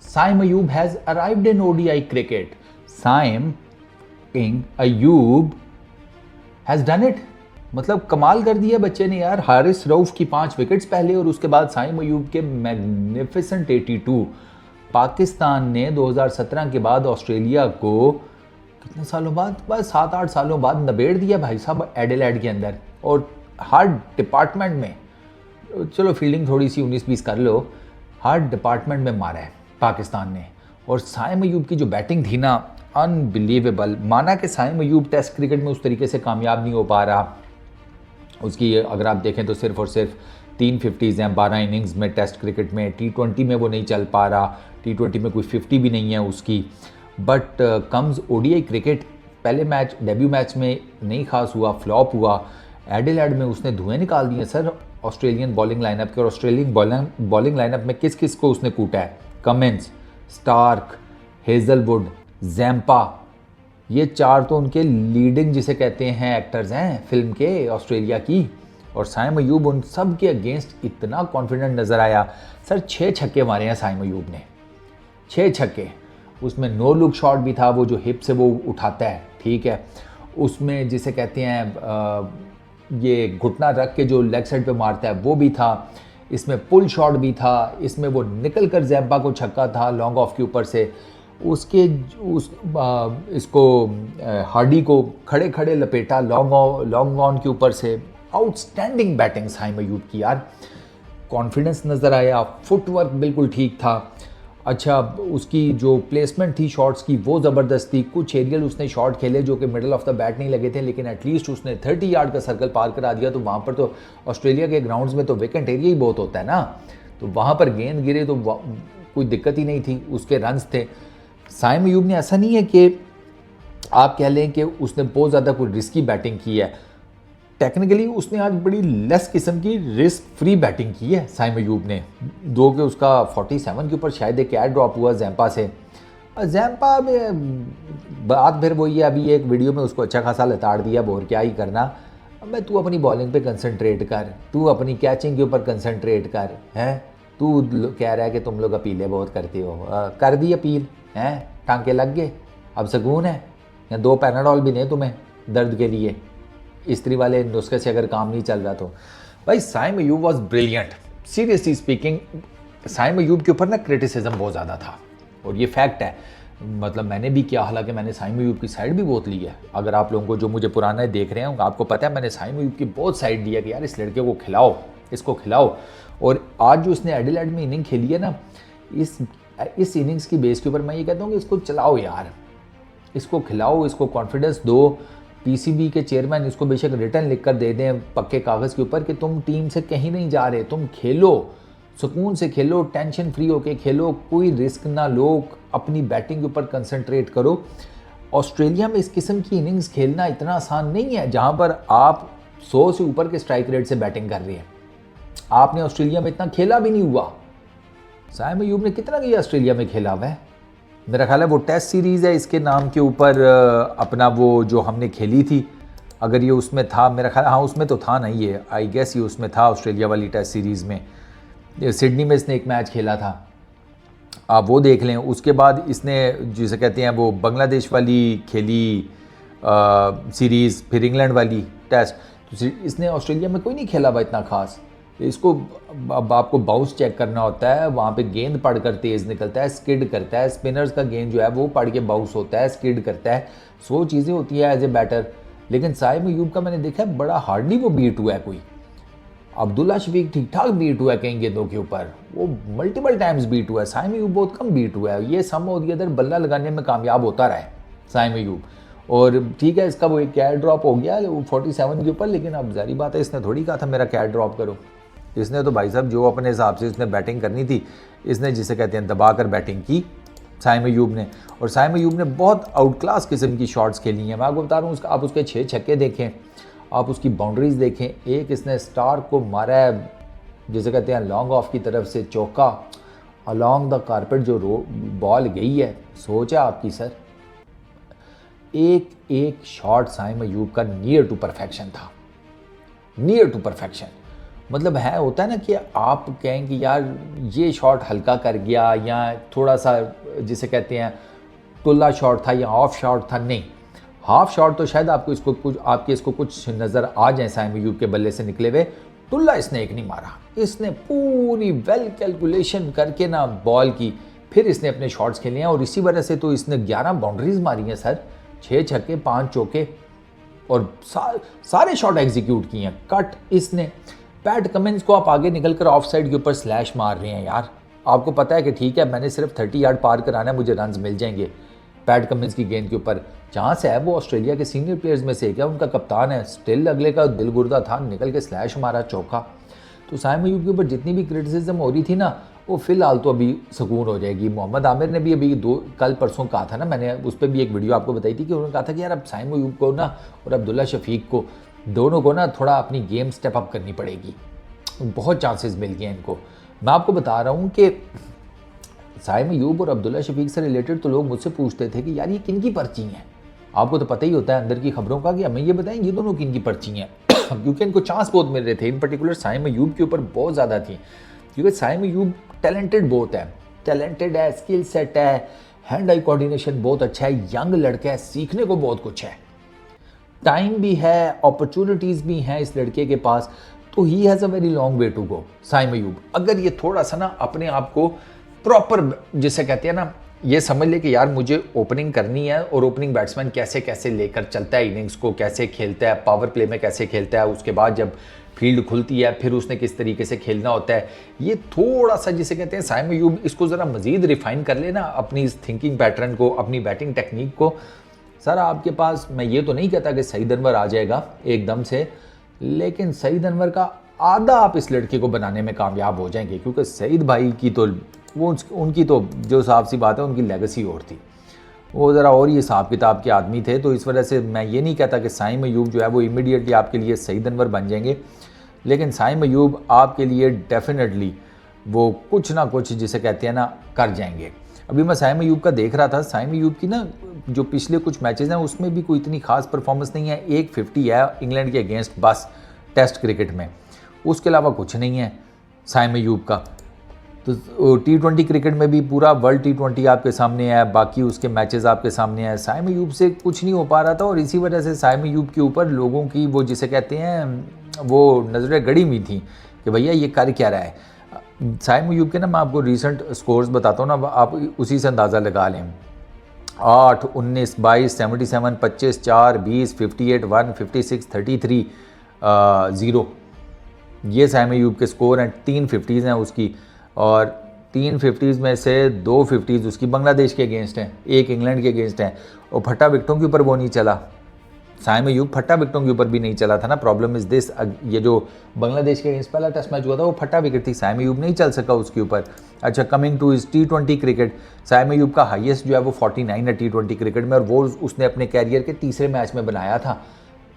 Saim Ayub has arrived in ODI cricket. Saim Ayub has done it. मतलब कमाल कर दिया बच्चे ने यार। हारिस रऊफ की 5 विकेट्स पहले और उसके बाद साइम अयूब के मैग्निफिसेंट 82। पाकिस्तान ने 2017 के बाद ऑस्ट्रेलिया को कितने सालों बाद, बस 7-8 सालों बाद नबेड़ दिया भाई साहब एडिलेड के अंदर। और हर डिपार्टमेंट में, चलो फील्डिंग थोड़ी सी 19-20 कर लो, हर डिपार्टमेंट में मारा है पाकिस्तान ने। और साइम अयूब की जो बैटिंग थी ना, अनबिलीवेबल। माना कि साइम अयूब टेस्ट क्रिकेट में उस तरीके से कामयाब नहीं हो पा रहा, उसकी अगर आप देखें तो सिर्फ और सिर्फ 3 50s हैं 12 इनिंग्स में टेस्ट क्रिकेट में। T20 में वो नहीं चल पा रहा, T20 में कोई 50 भी नहीं है उसकी। बट कम्स ODI क्रिकेट, पहले मैच डेब्यू मैच में नहीं खास हुआ, फ्लॉप हुआ। एडिलेड में उसने धुएं निकाल दिए सर ऑस्ट्रेलियन बॉलिंग लाइनअप के। और ऑस्ट्रेलियन बॉलिंग लाइनअप में किस किस को उसने कूटा है? कमिंस, स्टार्क, हेजलवुड, जैम्पा, ये 4 तो उनके लीडिंग जिसे कहते हैं एक्टर्स हैं फिल्म के ऑस्ट्रेलिया की। और साइम अयूब उन सब के अगेंस्ट इतना कॉन्फिडेंट नज़र आया सर। 6 छक्के मारे हैं साइम अयूब ने, 6 छक्के। उसमें नो लुक शॉट भी था, वो जो हिप से वो उठाता है, ठीक है। उसमें जिसे कहते हैं ये घुटना रख के जो लेग साइड पे मारता है वो भी था। इसमें पुल शॉट भी था। इसमें वो निकल कर जैम्पा को छक्का था लॉन्ग ऑफ के ऊपर से। उसके इसको हार्डी को खड़े खड़े लपेटा लॉन्ग ऑन के ऊपर से। आउटस्टैंडिंग बैटिंग साइम अयूब की यार। कॉन्फिडेंस नज़र आया, फुटवर्क बिल्कुल ठीक था। अच्छा, उसकी जो प्लेसमेंट थी शॉट्स की वो ज़बरदस्त थी। कुछ एरियल उसने शॉट खेले जो कि मिडल ऑफ द बैट नहीं लगे थे, लेकिन एटलीस्ट उसने 30 यार्ड का सर्कल पार करा दिया। तो वहाँ पर तो ऑस्ट्रेलिया के ग्राउंड्स में तो वेकेंट एरिया ही बहुत होता है ना, तो वहाँ पर गेंद गिरे तो कोई दिक्कत ही नहीं थी, उसके रन्स थे। साइम अयूब ने ऐसा नहीं है कि आप कह लें कि उसने बहुत ज़्यादा कोई रिस्की बैटिंग की है। टेक्निकली उसने आज बड़ी लेस किस्म की रिस्क फ्री बैटिंग की है साइम अयूब ने। दो के उसका 47 के ऊपर शायद एक कैच ड्रॉप हुआ जैम्पा से। जैम्पा में बात फिर वही है, अभी एक वीडियो में उसको अच्छा खासा लताड़ दिया, बोर क्या ही करना। अब तू अपनी बॉलिंग पे कंसंट्रेट कर, तू अपनी कैचिंग के ऊपर कंसंट्रेट कर, हैं। तू कह रहा है कि तुम लोग अपीलें बहुत करते हो, कर दी अपील, हैं, टांके लग गए, अब सुकून है। या 2 पैनाडॉल भी नहीं तुम्हें दर्द के लिए, स्त्री वाले नुस्खे से अगर काम नहीं चल रहा तो। भाई Saim Ayub was brilliant. Seriously speaking Saim Ayub के ऊपर ना क्रिटिसिज्म बहुत ज़्यादा था, और ये फैक्ट है। मतलब मैंने भी किया, हालांकि मैंने साइम अयूब की साइड भी बहुत ली है। अगर आप लोगों को जो मुझे पुराना देख रहे हैं आपको पता है मैंने साइम अयूब की बहुत साइड ली है कि यार इस लड़के को खिलाओ, इसको खिलाओ। और आज जो इसने एडिलेड में इनिंग खेली है ना, इस इनिंग्स की बेस के ऊपर मैं ये कहता हूँ कि इसको चलाओ यार, इसको खिलाओ, इसको कॉन्फिडेंस दो। पीसीबी के चेयरमैन इसको बेशक रिटर्न लिख कर दे दें पक्के कागज़ के ऊपर कि तुम टीम से कहीं नहीं जा रहे, तुम खेलो, सुकून से खेलो, टेंशन फ्री होके खेलो, कोई रिस्क ना लो, अपनी बैटिंग के ऊपर कंसंट्रेट करो। ऑस्ट्रेलिया में इस किस्म की इनिंग्स खेलना इतना आसान नहीं है, जहाँ पर आप 100 से ऊपर के स्ट्राइक रेट से बैटिंग कर रहे हैं। आपने ऑस्ट्रेलिया में इतना खेला भी नहीं हुआ। साइम अयूब ने कितना किया ऑस्ट्रेलिया में खेला हुआ है? मेरा ख्याल है वो टेस्ट सीरीज़ है इसके नाम के ऊपर, अपना वो जो हमने खेली थी, अगर ये उसमें था, मेरा ख्याल, हाँ उसमें तो था नहीं ये, आई गेस ये उसमें था ऑस्ट्रेलिया वाली टेस्ट सीरीज़ में। सिडनी में इसने एक मैच खेला था, आप वो देख लें। उसके बाद इसने जिसे कहते हैं वो बांग्लादेश वाली खेली सीरीज़, फिर इंग्लैंड वाली टेस्ट। तो इसने ऑस्ट्रेलिया में कोई नहीं खेला हुआ इतना खास। इसको अब आपको बाउंस चेक करना होता है, वहाँ पे गेंद पड़ कर तेज़ निकलता है, स्किड करता है। स्पिनर्स का गेंद जो है वो पड़ के बाउंस होता है, स्किड करता है, 100 चीज़ें होती है एज ए बैटर। लेकिन साइम अयूब का मैंने देखा है बड़ा हार्डली वो बीट हुआ है कोई। अब्दुल्ला शफीक ठीक ठाक बीट हुआ है कई गेंदों के ऊपर, वो मल्टीपल टाइम्स बीट हुआ है। साइम अयूब बहुत कम बीट हुआ है। ये सम ऑफ द अदर बल्ला लगाने में कामयाब होता रहा है साइम अयूब। और ठीक है, इसका वो एक कैच ड्रॉप हो गया वो 47 के ऊपर, लेकिन अब जारी बात है इसने थोड़ी कहा था मेरा कैच ड्रॉप करो। इसने तो भाई साहब जो अपने हिसाब से इसने बैटिंग करनी थी, इसने जिसे कहते हैं दबा कर बैटिंग की साइम अयूब ने। और साइम अयूब ने बहुत आउट क्लास किस्म की शॉट्स खेली हैं। मैं आपको बता रहा हूँ, आप उसके 6 छक्के देखें, आप उसकी बाउंड्रीज देखें। एक इसने स्टार को मारा है जिसे कहते हैं लॉन्ग ऑफ की तरफ से चौका, अलॉन्ग द कारपेट जो बॉल गई है, सोचा आपकी सर। एक एक शॉट साइम अयूब का नियर टू परफेक्शन था, नियर टू परफेक्शन। मतलब है होता है ना कि आप कहें कि यार ये शॉट हल्का कर गया या थोड़ा सा जिसे कहते हैं टुल्ला शॉट था या ऑफ शॉट था, नहीं, हाफ शॉट तो शायद आपके इसको कुछ नज़र आ जाए साइम अयूब के बल्ले से निकले हुए। टुल्ला इसने एक नहीं मारा, इसने पूरी वेल कैलकुलेशन करके ना बॉल की, फिर इसने अपने शॉट्स खेले हैं और इसी वजह से तो इसने 11 बाउंड्रीज मारी हैं सर, 6 छक्के 5 चौके और सारे शॉट एग्जीक्यूट किए हैं। कट इसने, पैट कमिंस को आप आगे निकलकर ऑफ साइड के ऊपर स्लैश मार रहे हैं यार, आपको पता है कि ठीक है मैंने सिर्फ 30 यार्ड पार कराना है, मुझे रन्स मिल जाएंगे। पैट कमिंस की गेंद के ऊपर, जहाँ से है वो ऑस्ट्रेलिया के सीनियर प्लेयर्स में से क्या उनका कप्तान है, स्टिल अगले का दिल गुर्दा था, निकल के स्लैश मारा चौका। तो साइम अयूब के ऊपर जितनी भी क्रिटिसिज्म हो रही थी ना, वो फिलहाल तो अभी सुकून हो जाएगी। मोहम्मद आमिर ने भी अभी कल परसों कहा था ना, मैंने उस पर भी एक वीडियो आपको बताई थी कि उन्होंने कहा था कि यार अब साइम अयूब को ना और अब्दुल्ला शफीक को, दोनों को ना थोड़ा अपनी गेम स्टेप अप करनी पड़ेगी, बहुत चांसेस मिल गए इनको। मैं आपको बता रहा हूँ कि साइम अयूब और अब्दुल्ला शफीक से रिलेटेड तो लोग मुझसे पूछते थे कि यार ये किन की पर्ची हैं, आपको तो पता ही होता है अंदर की खबरों का कि हमें ये बताएं ये दोनों किन की पर्ची हैं क्योंकि इनको चांस बहुत मिल रहे थे, इन पर्टिकुलर साइम अयूब के ऊपर बहुत ज़्यादा थी, क्योंकि साइम अयूब टैलेंटेड बहुत है, टैलेंटेड है, स्किल सेट है, हैंड आई कोऑर्डिनेशन बहुत अच्छा है, यंग लड़का है, सीखने को बहुत कुछ है, टाइम भी है, अपॉर्चुनिटीज़ भी हैं इस लड़के के पास, तो he has a very long way to go. Saim Ayub अगर ये थोड़ा सा ना अपने आप को प्रॉपर, जिसे कहते हैं ना, ये समझ ले कि यार मुझे ओपनिंग करनी है और ओपनिंग बैट्समैन कैसे कैसे लेकर चलता है इनिंग्स को, कैसे खेलता है, पावर प्ले में कैसे खेलता है, उसके बाद जब फील्ड खुलती है फिर उसने किस तरीके से खेलना होता है, ये थोड़ा सा जिसे कहते हैं साइम अयूब इसको ज़रा मज़ीद रिफाइन कर लेना अपनी इस थिंकिंग पैटर्न को, अपनी बैटिंग टेक्निक को। सर आपके पास, मैं ये तो नहीं कहता कि सईद अनवर आ जाएगा एकदम से, लेकिन सईद अनवर का आधा आप इस लड़के को बनाने में कामयाब हो जाएंगे, क्योंकि सईद भाई की तो वो उनकी तो जो साफ सी बात है उनकी लेगेसी और थी, वो ज़रा और ही हिसाब किताब के आदमी थे। तो इस वजह से मैं ये नहीं कहता कि साइम अयूब जो है वो इमीडिएटली आपके लिए सईद अनवर बन जाएंगे, लेकिन साइम अयूब आपके लिए डेफिनेटली वो कुछ ना कुछ जिसे कहते हैं ना कर जाएंगे। अभी मैं साइम अयूब का देख रहा था, साइम अयूब की ना जो पिछले कुछ मैचेस हैं उसमें भी कोई इतनी खास परफॉर्मेंस नहीं है, 150 है इंग्लैंड के अगेंस्ट बस टेस्ट क्रिकेट में, उसके अलावा कुछ नहीं है साइम अयूब का। तो T20 क्रिकेट में भी पूरा वर्ल्ड T20 आपके सामने है, बाकी उसके मैचेस आपके सामने हैं, साइम अयूब से कुछ नहीं हो पा रहा था और इसी वजह से साइम अयूब के ऊपर लोगों की वो जिसे कहते हैं वो नज़रें गड़ी हुई थी कि भैया ये कर क्या रहा है। साइम अयूब के ना मैं आपको रीसेंट स्कोर्स बताता हूँ ना, आप उसी से अंदाज़ा लगा लें, 8, 19, 22, 77, 25, 4, 20, 58, 1, 56, 33, 0, ये साइम अयूब के स्कोर हैं। 3 50s हैं उसकी और 3 50s में से 2 50s उसकी बांग्लादेश के अगेंस्ट हैं, 1 इंग्लैंड के अगेंस्ट हैं, और फट्टा विकटों के ऊपर वो नहीं चला, साइम अयूब फट्टा विकटों के ऊपर भी नहीं चला था ना। प्रॉब्लम इज़ दिस, ये जो बांग्लादेश के अगेंस्ट पहला टेस्ट मैच हुआ था वो फट्टा विकेट थी, साइम अयूब नहीं चल सका उसके ऊपर। अच्छा, कमिंग टू इस T20 क्रिकेट, साइम अयूब का हाईएस्ट जो है वो 49 है T20 क्रिकेट में, और वो उसने अपने कैरियर के तीसरे मैच में बनाया था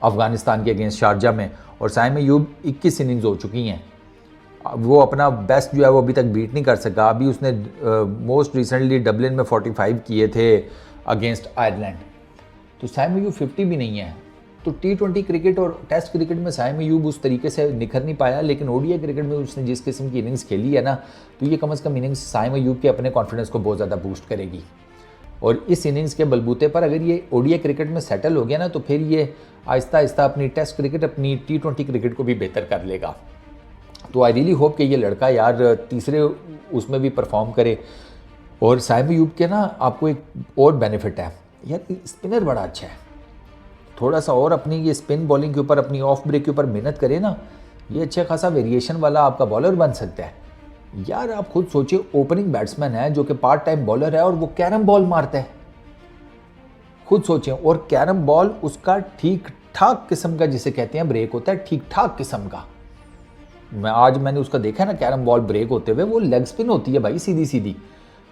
अफगानिस्तान के अगेंस्ट शारजा में, और साइम अयूब 21 इनिंग्स हो चुकी हैं, वो अपना बेस्ट जो है वो अभी तक बीट नहीं कर सका। अभी उसने मोस्ट रिसेंटली डबलिन में 45 किए थे अगेंस्ट आयरलैंड, तो साइम अयूब 50 भी नहीं है। तो T20 क्रिकेट और टेस्ट क्रिकेट में साइम अयूब उस तरीके से निखर नहीं पाया, लेकिन ODI क्रिकेट में उसने जिस किस्म की इनिंग्स खेली है ना, तो ये कम से कम इनिंग्स साइम अयूब के अपने कॉन्फिडेंस को बहुत ज़्यादा बूस्ट करेगी, और इस इनिंग्स के बलबूते पर अगर ये ODI क्रिकेट में सेटल हो गया ना, तो फिर ये आहिस्ता आहिस्ता अपनी टेस्ट क्रिकेट, अपनी T20 क्रिकेट को भी बेहतर कर लेगा। तो आई रियली होप कि ये लड़का यार तीसरे उसमें भी परफॉर्म करे। और साइम अयूब के ना आपको एक और बेनिफिट है यार, स्पिनर बड़ा अच्छा है, थोड़ा सा और अपनी ये स्पिन बॉलिंग के ऊपर, अपनी ऑफ ब्रेक के ऊपर मेहनत करे ना, ये अच्छा खासा वेरिएशन वाला आपका बॉलर बन सकता है। यार आप खुद सोचिए, ओपनिंग बैट्समैन है जो कि पार्ट टाइम बॉलर है और वो कैरम बॉल मारता है, खुद सोचें, और कैरम बॉल उसका ठीक ठाक किस्म का जिसे कहते हैं ब्रेक होता है, ठीक ठाक किस्म का। मैंने उसका देखा है ना कैरम बॉल ब्रेक होते हुए, वो लेग स्पिन होती है भाई, सीधी सीधी।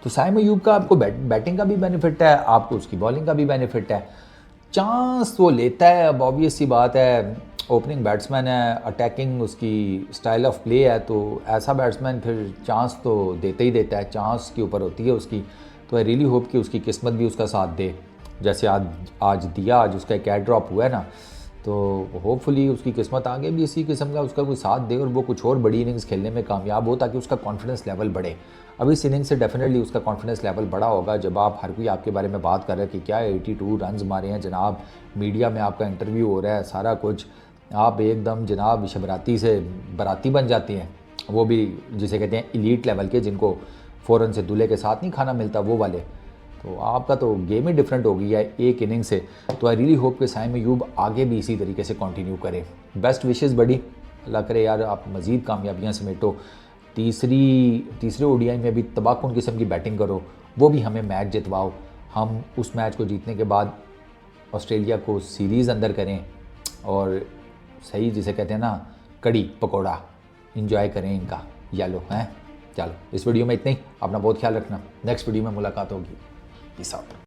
तो साइम अयूब का आपको बैटिंग का भी बेनिफिट है, आपको उसकी बॉलिंग का भी बेनिफिट है, चांस वो लेता है। अब ऑब्वियस सी बात है, ओपनिंग बैट्समैन है, अटैकिंग उसकी स्टाइल ऑफ प्ले है, तो ऐसा बैट्समैन फिर चांस तो देता ही देता है, चांस के ऊपर होती है उसकी। तो आई रियली होप कि उसकी किस्मत भी उसका साथ दे, जैसे आज दिया, आज उसका एक एयर ड्रॉप हुआ है ना, तो होपफुली उसकी किस्मत आगे भी इसी किस्म का उसका कोई साथ दे और वो कुछ और बड़ी इनिंग्स खेलने में कामयाब हो, ताकि उसका कॉन्फिडेंस लेवल बढ़े। अब इस इनिंग्स से डेफिनेटली उसका कॉन्फिडेंस लेवल बढ़ा होगा जब आप हर कोई आपके बारे में बात कर रहा है कि क्या 82 रन्स मारे हैं जनाब, मीडिया में आपका इंटरव्यू हो रहा है, सारा कुछ, आप एकदम जनाब शबराती से बराती बन जाती हैं, वो भी जिसे कहते हैं इलीट लेवल के, जिनको फ़ौरन से दूल्हे के साथ नहीं खाना मिलता, वो वाले। तो आपका तो गेम ही डिफरेंट हो गई है एक इनिंग से। तो आई रियली होप कि साइम अयूब आगे भी इसी तरीके से कंटिन्यू करें। बेस्ट विशेस बड़ी, अल्लाह करे यार आप मज़ीद कामयाबियाँ समेटो, तीसरे ओडीआई में भी तबाहकुन किस्म की बैटिंग करो, वो भी हमें मैच जितवाओ, हम उस मैच को जीतने के बाद ऑस्ट्रेलिया को सीरीज़ अंदर करें और सही जिसे कहते हैं ना कड़ी पकौड़ा इंजॉय करें इनका येलो हैं। चलो इस वीडियो में इतना ही, अपना बहुत ख्याल रखना, नेक्स्ट वीडियो में मुलाकात होगी। Peace out.